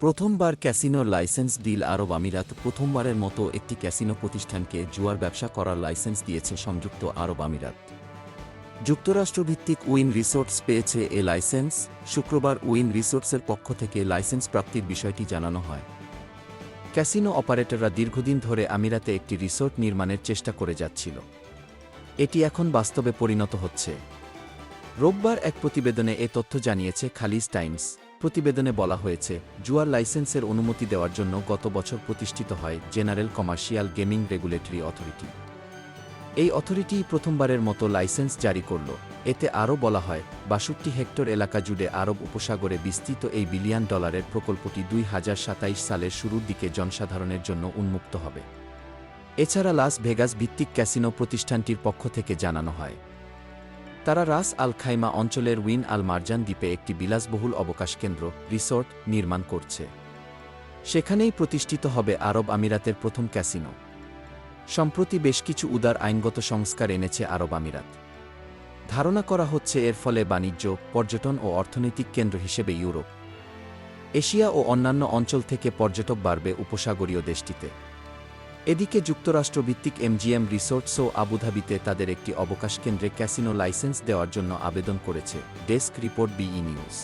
প্রথমবার ক্যাসিনোর লাইসেন্স দিল আরব আমিরাত। প্রথমবারের মতো একটি ক্যাসিনো প্রতিষ্ঠানকে জুয়ার ব্যবসা করার লাইসেন্স দিয়েছে সংযুক্ত আরব আমিরাত। যুক্তরাষ্ট্রভিত্তিক উইন রিসোর্টস পেয়েছে এ লাইসেন্স। শুক্রবার উইন রিসোর্টসের পক্ষ থেকে লাইসেন্স প্রাপ্তির বিষয়টি জানানো হয়। ক্যাসিনো অপারেটররা দীর্ঘদিন ধরে আমিরাতে একটি রিসোর্ট নির্মাণের চেষ্টা করে যাচ্ছিল। এটি এখন বাস্তবে পরিণত হচ্ছে। রোববার এক প্রতিবেদনে এ তথ্য জানিয়েছে খালিজ টাইমস। প্রতিবেদনে বলা হয়েছে, জুয়ার লাইসেন্সের অনুমতি দেওয়ার জন্য গত বছর প্রতিষ্ঠিত হয় general commercial gaming regulatory authority. এই অথরিটি প্রথমবারের মতো লাইসেন্স জারি করল। এতে আরও বলা হয়, ৬২ হেক্টর এলাকা জুড়ে আরব উপসাগরে বিস্তৃত এই $1 বিলিয়ন প্রকল্পটি ২০২৭ সালের শুরুর দিকে জনসাধারণের জন্য উন্মুক্ত হবে। এছাড়া লাস ভেগাস ভিত্তিক ক্যাসিনো প্রতিষ্ঠানটির পক্ষ থেকে জানানো হয়, তারা রাস আল খাইমা অঞ্চলের উইন আল মারজান দ্বীপে একটি বিলাসবহুল অবকাশ কেন্দ্র রিসোর্ট নির্মাণ করছে। সেখানেই প্রতিষ্ঠিত হবে আরব আমিরাতের প্রথম ক্যাসিনো। সম্প্রতি বেশ কিছু উদার আইনগত সংস্কার এনেছে আরব আমিরাত। ধারণা করা হচ্ছে এর ফলে বাণিজ্য, পর্যটন ও অর্থনৈতিক কেন্দ্র হিসেবে ইউরোপ, এশিয়া ও অন্যান্য অঞ্চল থেকে পর্যটক বাড়বে উপসাগরীয় দেশটিতে। এদিকে যুক্তরাষ্ট্রভিত্তিক এমজিএম রিসোর্টসও আবুধাবিতে তাদের একটি অবকাশ কেন্দ্রে ক্যাসিনো লাইসেন্স দেওয়ার জন্য আবেদন করেছে। Desk report, BE news.